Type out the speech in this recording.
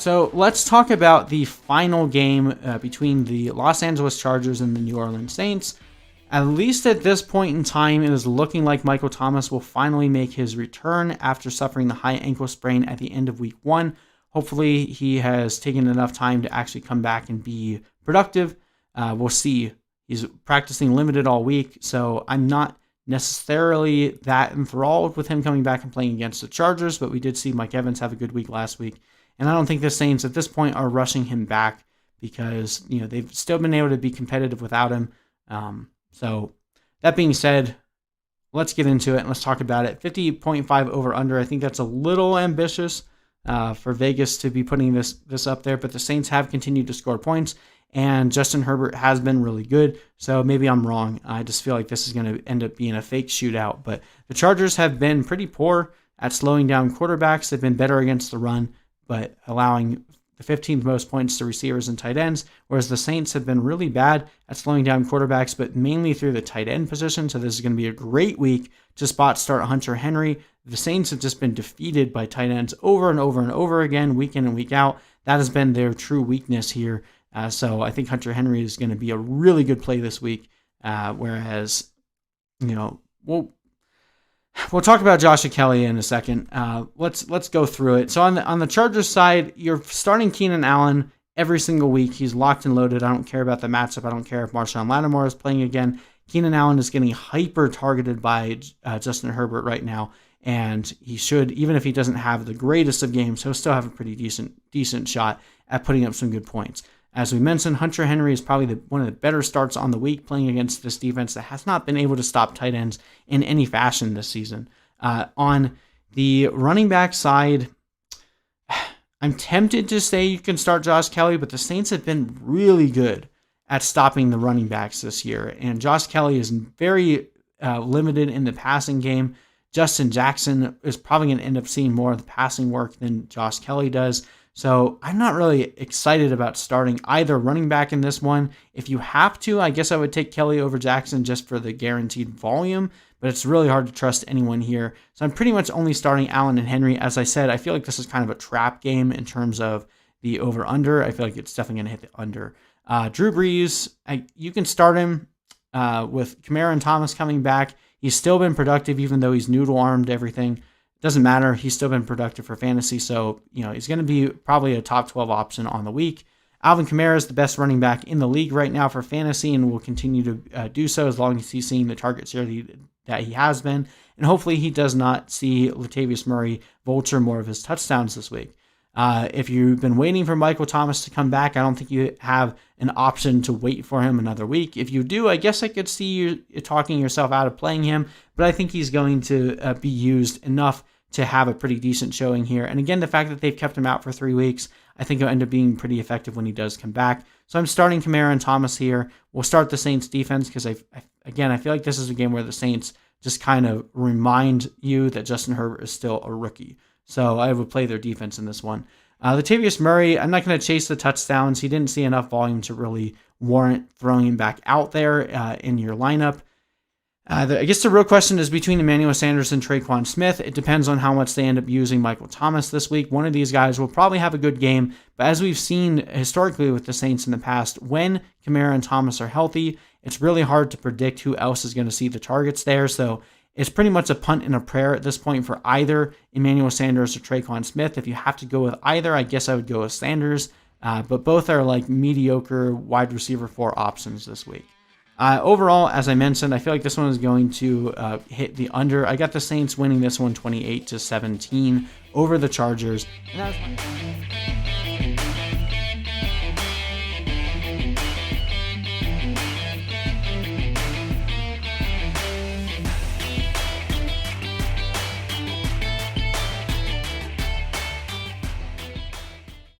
So let's talk about the final game between the Los Angeles Chargers and the New Orleans Saints. At least at this point in time, it is looking like Michael Thomas will finally make his return after suffering the high ankle sprain at the end of week 1. Hopefully, he has taken enough time to actually come back and be productive. We'll see. He's practicing limited all week, so I'm not necessarily that enthralled with him coming back and playing against the Chargers, but we did see Mike Evans have a good week last week. And I don't think the Saints at this point are rushing him back because, they've still been able to be competitive without him. So that being said, let's get into it and let's talk about it. 50.5 over under. I think that's a little ambitious for Vegas to be putting this up there, but the Saints have continued to score points and Justin Herbert has been really good. So maybe I'm wrong. I just feel like this is going to end up being a fake shootout, but the Chargers have been pretty poor at slowing down quarterbacks. They've been better against the run, but allowing the 15th most points to receivers and tight ends, whereas the Saints have been really bad at slowing down quarterbacks, but mainly through the tight end position. So this is going to be a great week to spot start Hunter Henry. The Saints have just been defeated by tight ends over and over and over again, week in and week out. That has been their true weakness here. So I think Hunter Henry is going to be a really good play this week. Whereas, we'll talk about Josh Kelley in a second. Let's go through it. So on the Chargers side, you're starting Keenan Allen every single week. He's locked and loaded. I don't care about the matchup. I don't care if Marshawn Lattimore is playing again. Keenan Allen is getting hyper targeted by Justin Herbert right now, and he should, even if he doesn't have the greatest of games, he'll still have a pretty decent shot at putting up some good points. As we mentioned, Hunter Henry is probably one of the better starts on the week playing against this defense that has not been able to stop tight ends in any fashion this season. On the running back side, I'm tempted to say you can start Josh Kelley, but the Saints have been really good at stopping the running backs this year. And Josh Kelley is very limited in the passing game. Justin Jackson is probably going to end up seeing more of the passing work than Josh Kelley does. So I'm not really excited about starting either running back in this one. If you have to, I guess I would take Kelley over Jackson just for the guaranteed volume, but it's really hard to trust anyone here. So I'm pretty much only starting Allen and Henry. As I said, I feel like this is kind of a trap game in terms of the over-under. I feel like it's definitely going to hit the under. Drew Brees, you can start him with Camaron Thomas coming back. He's still been productive even though he's noodle-armed everything. Doesn't matter. He's still been productive for fantasy. So, he's going to be probably a top 12 option on the week. Alvin Kamara is the best running back in the league right now for fantasy and will continue to do so as long as he's seeing the target share that he has been. And hopefully he does not see Latavius Murray vulture more of his touchdowns this week. If you've been waiting for Michael Thomas to come back, I don't think you have an option to wait for him another week. If you do, I guess I could see you talking yourself out of playing him, but I think he's going to be used enough to have a pretty decent showing here. And again, the fact that they've kept him out for 3 weeks, I think he'll end up being pretty effective when he does come back. So I'm starting Camaron Thomas here. We'll start the Saints defense because I feel like this is a game where the Saints just kind of remind you that Justin Herbert is still a rookie. So I would play their defense in this one. Latavius Murray, I'm not going to chase the touchdowns. He didn't see enough volume to really warrant throwing him back out there in your lineup. I guess the real question is between Emmanuel Sanders and Tre'Quan Smith. It depends on how much they end up using Michael Thomas this week. One of these guys will probably have a good game, but as we've seen historically with the Saints in the past, when Camaron and Thomas are healthy, it's really hard to predict who else is going to see the targets there. So it's pretty much a punt and a prayer at this point for either Emmanuel Sanders or Tre'Quan Smith. If you have to go with either, I guess I would go with Sanders, but both are like mediocre wide receiver 4 options this week. Overall, as I mentioned, I feel like this one is going to hit the under. I got the Saints winning this one 28-17 over the Chargers. And that was